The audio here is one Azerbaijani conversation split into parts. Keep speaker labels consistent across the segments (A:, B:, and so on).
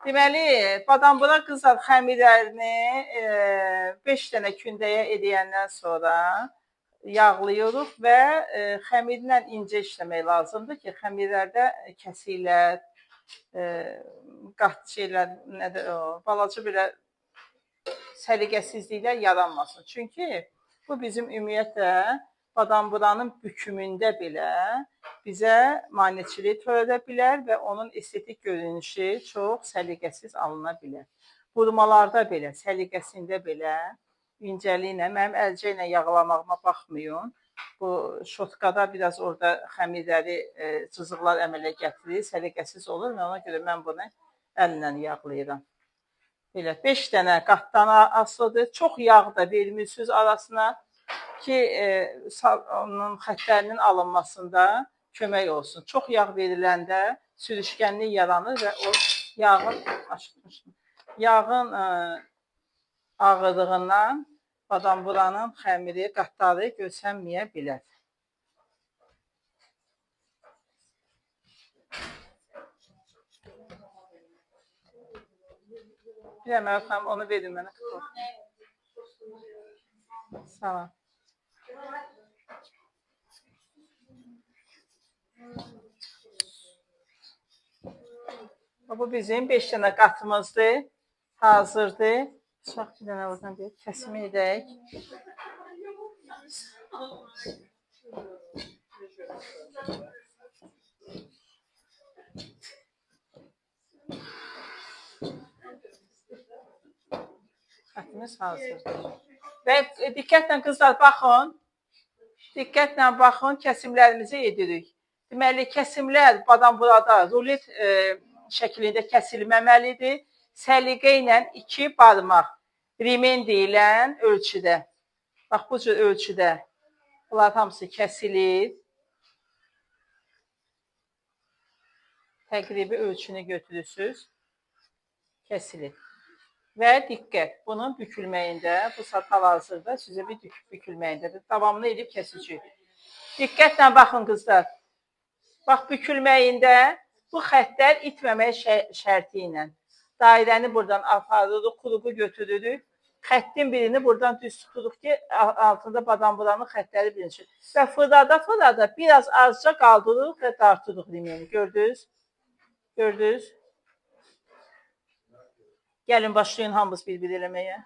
A: Deməli, badambura qızlar xəmirlərini 5 dənə kündəyə edəndən sonra yağlayırıq və xəmirlə incə işləmək lazımdır ki, xəmirlərdə kəsiklər, qat şeylər, nədir o, balaca belə səliqəsizliklər yaranmasın. Çünki bu bizim ümumiyyətlə badamburanın bükümündə belə bizə maneçilik törədə bilər və onun estetik görünüşü çox səliqəsiz alına bilər. Vurmalarda belə, səliqəsində belə incəliklə, mənim əlcə ilə yağlamağıma baxmayın. Bu şotkada biraz orada xəmirləri, cızıqlar əmələ gətirir, səliqəsiz olur və ona görə mən bunu əllə yağlayıram. Belə 5 dənə qatdan asılıdır. Çox yağ da vermirsiniz arasına ki, onun xəttlərinin alınmasında kömək olsun. Çox yağ veriləndə sürüşkənlik yaranır və o yağın ağırlığından badamburanın xəmiri, qatları görsənməyə bilər. Bir əməl xanım, onu verin mənə. Sağ ol. Bu bizim 5 dənə qatımızdır. Hazırdır. Bıçaq bir dənə oradan bir kəsim edək. Xətimiz hazırdır. Və diqqətlə qızlar baxın. Diqqətlə baxın, kəsimlərimizi edirik. Deməli, kəsimlər badamburada rulet şəklində kəsilməməlidir. Səliqə ilə 2 barmaq rimen deyilən ölçüdə. Bax, bu cür ölçüdə. Bunlar hamısı kəsilir. Təqribi ölçünü götürürsünüz. Kəsilir. Və diqqət, bunun bükülməyində, bu saat hal-hazırda sizə bir bükülməyindədir. Davamını edib kəsicik. Diqqətlə baxın qızlar. Bax, bükülməyində bu xəttlər itməmək şərti ilə. Dairəni buradan aparırıq, kurubu götürürük. Xəttin birini buradan düz tuturuq ki, altında badamburanın xəttləri bilinsin. Və fırlada biraz azca qaldırırıq və dartırıq limeni. Gördünüz? Gördünüz? Gəlin, başlayın hamımız bir-bir eləməyə.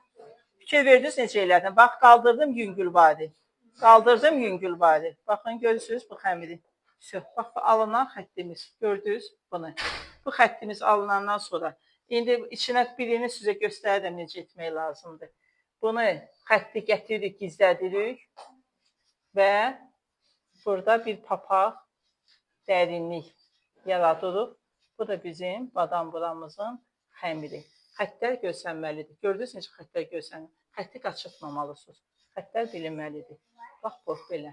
A: Fikir verdiniz necə elədim? Bax, qaldırdım yüngülvari. Qaldırdım yüngülvari. Baxın, görürsünüz bu xəmiri. Bax, alınan xəttimiz. Gördünüz bunu. Bu xəttimiz alınandan sonra. İndi içinə birini sizə göstərirəm necə etmək lazımdır. Bunu xətti gətiririk, gizlədirik və burada bir papaq dərinlik yaradırıq. Bu da bizim badamburamızın xəmiri. Xəttlər görsənməlidir. Gördünüz necə xəttlər görsənir? Xətti qaçırtmamalısınız. Xəttlər bilinməlidir. Bax, bu belə.